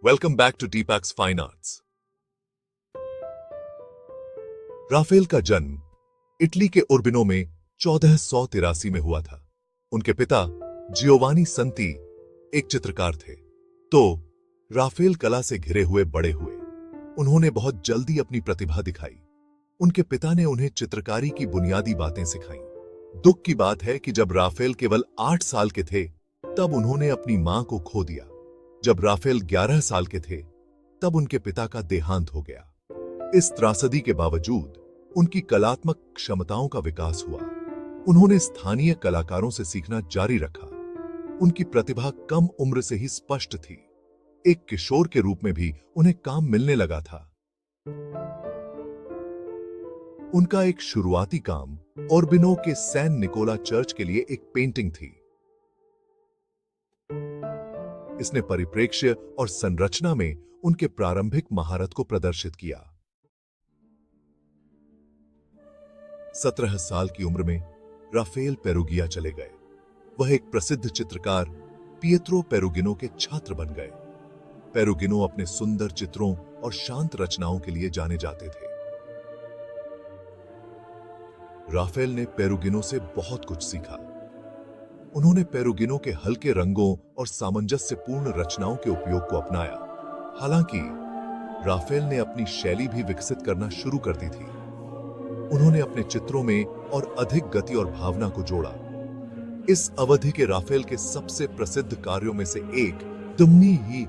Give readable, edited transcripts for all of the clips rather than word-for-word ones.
Welcome back to Deepak's fine arts. Raphael का जन्म Italy के उर्बिनो में 1483 में हुआ था। उनके पिता जियोवानी संती एक चित्रकार थे, तो राफेल कला से घिरे हुए बड़े हुए। उन्होंने बहुत जल्दी अपनी प्रतिभा दिखाई। उनके पिता ने उन्हें चित्रकारी की बुनियादी बातें सिखाईं। दुख की बात है कि जब राफेल केवल 8 साल के थे, तब उन्होंने अपनी मां को खो दिया। जब राफेल 11 साल के थे, तब उनके पिता का देहांत हो गया। इस त्रासदी के बावजूद उनकी कलात्मक क्षमताओं का विकास हुआ। उन्होंने स्थानीय कलाकारों से सीखना जारी रखा। उनकी प्रतिभा कम उम्र से ही स्पष्ट थी। एक किशोर के रूप में भी उन्हें काम मिलने लगा था। उनका एक शुरुआती काम ओर्बिनो के सैन निकोला चर्च के लिए एक पेंटिंग थी। इसने परिप्रेक्ष्य और संरचना में उनके प्रारंभिक महारत को प्रदर्शित किया। 17 साल की उम्र में राफेल पेरुगिया चले गए। वह एक प्रसिद्ध चित्रकार पिएत्रो पेरुगिनो के छात्र बन गए। पेरुगिनो अपने सुंदर चित्रों और शांत रचनाओं के लिए जाने जाते थे। राफेल ने पेरुगिनो से बहुत कुछ सीखा। उन्होंने पेरुगिनो के हल्के रंगों और सामंजस्यपूर्ण रचनाओं के उपयोग को अपनाया। हालांकि राफेल ने अपनी शैली भी विकसित करना शुरू कर दी थी। उन्होंने अपने चित्रों में और अधिक गति और भावना को जोड़ा। इस अवधि के राफेल के सबसे प्रसिद्ध कार्यों में से एक तुमनी ही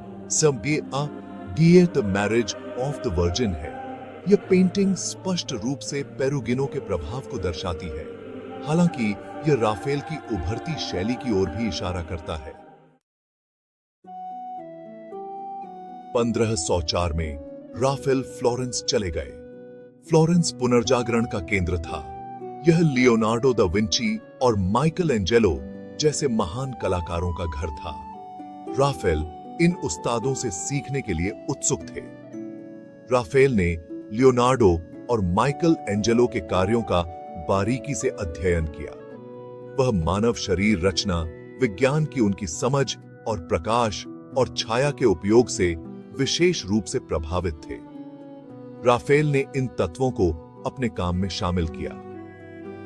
the marriage of the virgin है। यह पेंटिंग स्पष्ट रूप से पेरुगिनो के प्रभाव को दर्शाती है, हालांकि यह राफेल की उभरती शैली की ओर भी इशारा करता है। 1504 में राफेल फ्लोरेंस चले गए। फ्लोरेंस पुनर्जागरण का केंद्र था। यह लियोनार्डो दा विंची और माइकल एंजेलो जैसे महान कलाकारों का घर था। राफेल इन उस्तादों से सीखने के लिए उत्सुक थे। राफेल ने लियोनार्डो और माइकल एंजेलो के कार्यों का बारीकी से अध्ययन किया। वह मानव शरीर रचना, विज्ञान की उनकी समझ और प्रकाश और छाया के उपयोग से विशेष रूप से प्रभावित थे। राफेल ने इन तत्वों को अपने काम में शामिल किया।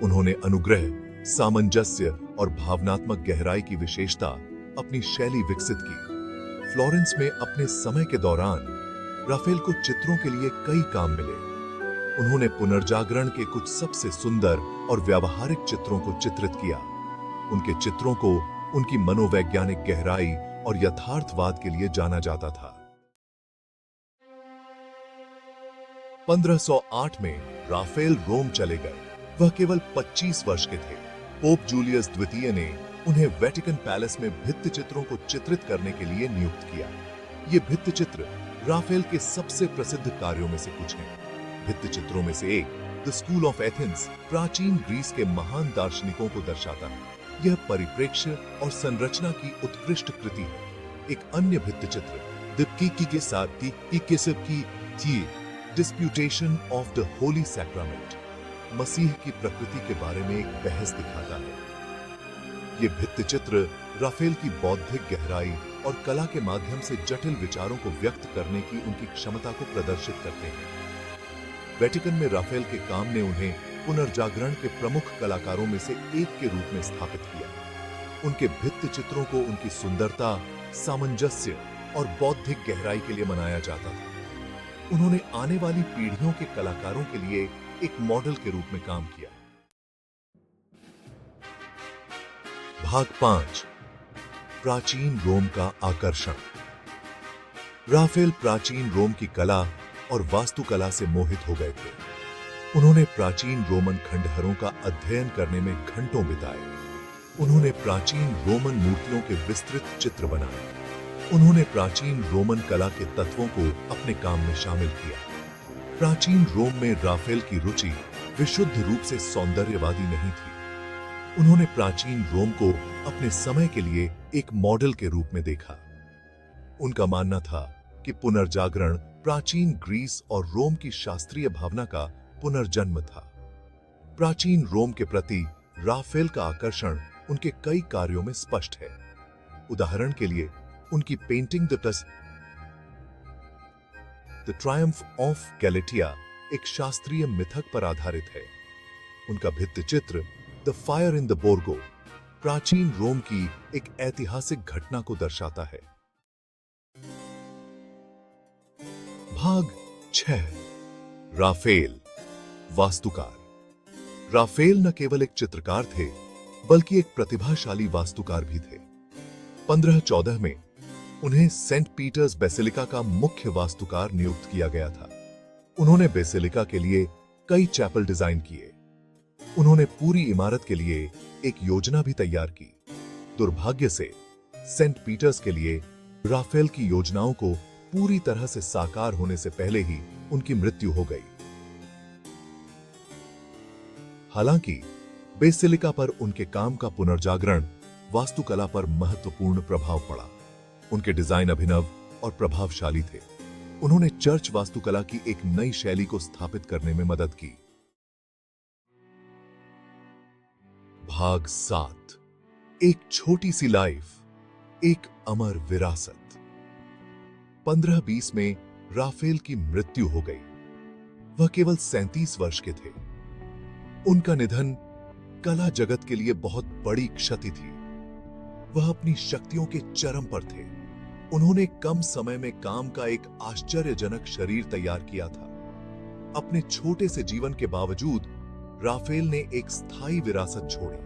उन्होंने अनुग्रह, सामंजस्य और भावनात्मक गहराई की विशेषता अपनी शैली विकसित की। फ्लोरेंस में अपने समय के दौरान राफेल को चित्रों के लिए कई काम मिले। उन्होंने पुनर्जागरण के कुछ सबसे सुंदर और व्यावहारिक चित्रों को चित्रित किया। उनके चित्रों को उनकी मनोवैज्ञानिक गहराई और यथार्थवाद के लिए जाना जाता था। 1508 में राफेल रोम चले गए। वह केवल 25 वर्ष के थे। पोप जूलियस द्वितीय ने उन्हें वेटिकन पैलेस में भित्ति चित्रों को चित्रित करने के लिए नियुक्त किया। ये भित्ति चित्र राफेल के सबसे प्रसिद्ध कार्यों में से कुछ हैं। भित्ति चित्रों में से एक द स्कूल ऑफ एथेंस प्राचीन ग्रीस के महान दार्शनिकों को दर्शाता है। यह परिप्रेक्ष्य और संरचना की उत्कृष्ट कृति है। एक अन्य भित्ति चित्र द कीकी के साथ की डिस्प्यूटेशन ऑफ द होली सैक्रामेंट मसीह की प्रकृति के बारे में एक बहस दिखाता है। ये भित्ति चित्र राफेल की बौद्धिक गहराई और कला के माध्यम से जटिल विचारों को व्यक्त करने की उनकी क्षमता को प्रदर्शित करते हैं। वेटिकन में राफेल के काम ने उन्हें पुनर्जागरण के प्रमुख कलाकारों में से एक के रूप में स्थापित किया। उनके भित्ति चित्रों को उनकी सुंदरता, सामंजस्य और बौद्धिक गहराई के लिए मनाया जाता था। उन्होंने आने वाली पीढ़ियों के कलाकारों के लिए एक मॉडल के रूप में काम किया। भाग 5, प्राचीन रोम का आकर्षण। राफेल प्राचीन रोम की कला और वास्तुकला से मोहित हो गए थे। उन्होंने प्राचीन रोमन खंडहरों का अध्ययन करने में घंटों बिताए। उन्होंने प्राचीन रोमन मूर्तियों के विस्तृत चित्र बनाए। उन्होंने प्राचीन रोमन कला के तत्वों को अपने काम में शामिल किया। प्राचीन रोम में राफेल की रुचि विशुद्ध रूप से सौंदर्यवादी नहीं थी। उन्होंने प्राचीन रोम को अपने समय के लिए एक मॉडल के रूप में देखा। उनका मानना था कि पुनर्जागरण प्राचीन ग्रीस और रोम की शास्त्रीय भावना का पुनर्जन्म था। प्राचीन रोम के प्रति राफेल का आकर्षण उनके कई कार्यों में स्पष्ट है। उदाहरण के लिए उनकी painting the the triumph of Galatea एक शास्त्रीय मिथक पर आधारित है। उनका भित्ति चित्र the fire in the Borgo प्राचीन रोम की एक ऐतिहासिक घटना को दर्शाता है। भाग 6 राफेल वास्तुकार। राफेल न केवल एक चित्रकार थे बल्कि एक प्रतिभाशाली वास्तुकार भी थे। 1514 में उन्हें सेंट पीटर्स बेसिलिका का मुख्य वास्तुकार नियुक्त किया गया था। उन्होंने बेसिलिका के लिए कई चैपल डिजाइन किए। उन्होंने पूरी इमारत के लिए एक योजना भी तैयार की। दुर्भाग्य से सेंट पीटर्स के लिए राफेल की योजनाओं को पूरी तरह से साकार होने से पहले ही उनकी मृत्यु हो गई। हालांकि बेसिलिका पर उनके काम का पुनर्जागरण वास्तुकला पर महत्वपूर्ण प्रभाव पड़ा। उनके डिजाइन अभिनव और प्रभावशाली थे। उन्होंने चर्च वास्तुकला की एक नई शैली को स्थापित करने में मदद की। भाग 7 एक छोटी सी लाइफ, एक अमर विरासत। 1520 में राफेल की मृत्यु हो गई। वह केवल 37 वर्ष के थे। उनका निधन कला जगत के लिए बहुत बड़ी क्षति थी। वह अपनी शक्तियों के चरम पर थे। उन्होंने कम समय में काम का एक आश्चर्यजनक शरीर तैयार किया था। अपने छोटे से जीवन के बावजूद राफेल ने एक स्थायी विरासत छोड़ी।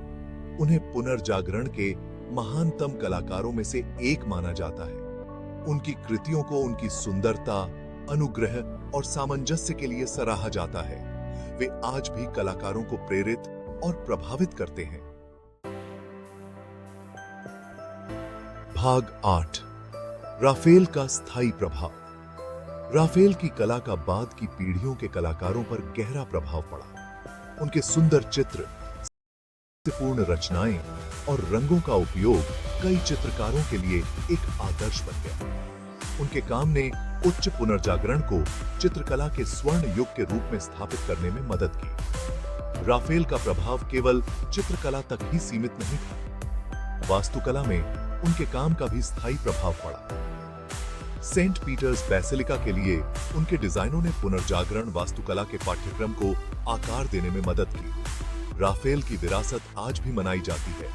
उन्हें पुनर्जागरण के महानतम कलाकारों में से एक माना जाता है। उनकी कृतियों को उनकी सुंदरता, अनुग्रह और सामंजस्य के लिए सराहा जाता है। वे आज भी कलाकारों को प्रेरित और प्रभावित करते हैं। भाग 8 राफेल का स्थायी प्रभाव। राफेल की कला का बाद की पीढ़ियों के कलाकारों पर गहरा प्रभाव पड़ा। उनके सुंदर चित्र, पूर्ण रचनाएं और रंगों का उपयोग कई चित्रकारों के लिए एक आदर्श बन गया। उनके काम ने उच्च पुनर्जागरण को चित्रकला के स्वर्ण युग के रूप में स्थापित करने में मदद की। राफेल का प्रभाव केवल चित्रकला तक ही सीमित नहीं था। वास्तुकला में उनके काम का भी स्थायी प्रभाव पड़ा। सेंट पीटर्स बेसिलिका के लिए उनके डिजाइनों ने पुनर्जागरण वास्तुकला के पाठ्यक्रम को आकार देने में मदद की। राफेल की विरासत आज भी मनाई जाती है।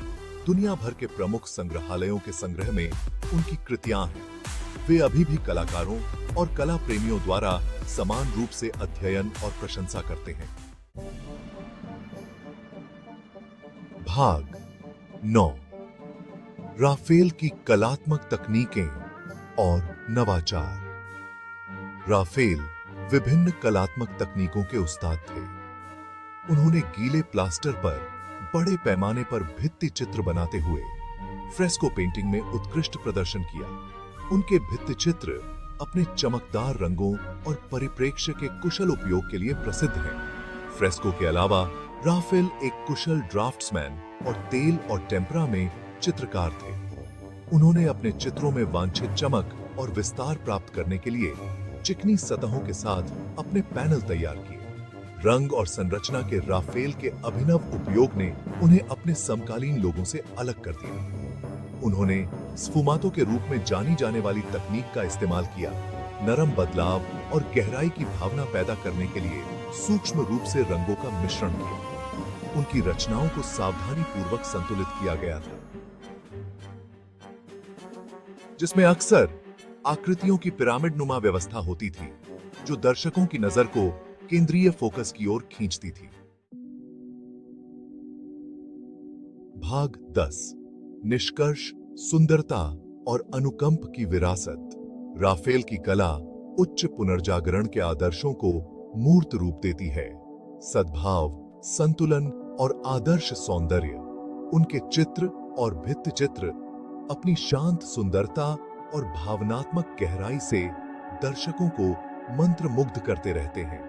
दुनिया भर के प्रमुख संग्रहालयों के संग्रह में उनकी कृतियां हैं। वे अभी भी कलाकारों और कला प्रेमियों द्वारा समान रूप से अध्ययन और प्रशंसा करते हैं। भाग 9 राफेल की कलात्मक तकनीकें और नवाचार। राफेल विभिन्न कलात्मक तकनीकों के उस्ताद थे। उन्होंने गीले प्लास्टर पर बड़े पैमाने पर भित्ति चित्र बनाते हुए फ्रेस्को पेंटिंग में उत्कृष्ट प्रदर्शन किया। उनके भित्ति चित्र अपने चमकदार रंगों और परिप्रेक्ष्य के कुशल उपयोग के लिए प्रसिद्ध हैं। फ्रेस्को के अलावा राफेल एक कुशल ड्राफ्ट्समैन और तेल और टेम्परा में चित्रकार थे। उन्होंने अपने चित्रों में वांछित चमक और विस्तार प्राप्त करने के लिए चिकनी सतहों के साथ अपने पैनल तैयार किए। रंग और संरचना के राफेल के अभिनव उपयोग ने उन्हें अपने समकालीन लोगों से अलग कर दिया। उन्होंने स्फुमातो के रूप में जानी जाने वाली तकनीक का इस्तेमाल किया। नरम बदलाव और गहराई की भावना पैदा करने के लिए सूक्ष्म रूप से रंगों का मिश्रण किया। उनकी रचनाओं को सावधानी पूर्वक संतुलित किया गया था, जिसमें अक्सर आकृतियों की पिरामिड नुमा व्यवस्था होती थी, जो दर्शकों की नजर को केंद्रीय फोकस की ओर खींचती थी। भाग 10 निष्कर्ष, सुंदरता और अनुकंप की विरासत। राफेल की कला उच्च पुनर्जागरण के आदर्शों को मूर्त रूप देती है। सद्भाव, संतुलन और आदर्श सौंदर्य। उनके चित्र और भित्ति चित्र अपनी शांत सुंदरता और भावनात्मक गहराई से दर्शकों को मंत्रमुग्ध करते रहते हैं।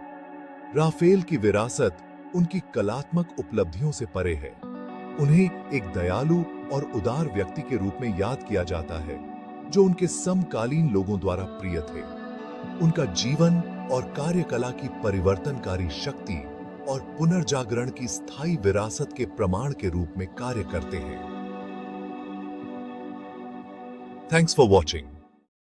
राफेल की विरासत उनकी कलात्मक उपलब्धियों से परे है। उन्हें एक दयालु और उदार व्यक्ति के रूप में याद किया जाता है, जो उनके समकालीन लोगों द्वारा प्रिय थे। उनका जीवन और कार्यकला की परिवर्तनकारी शक्ति और पुनर्जागरण की स्थायी विरासत के प्रमाण के रूप में कार्य करते हैं। Thanks for watching.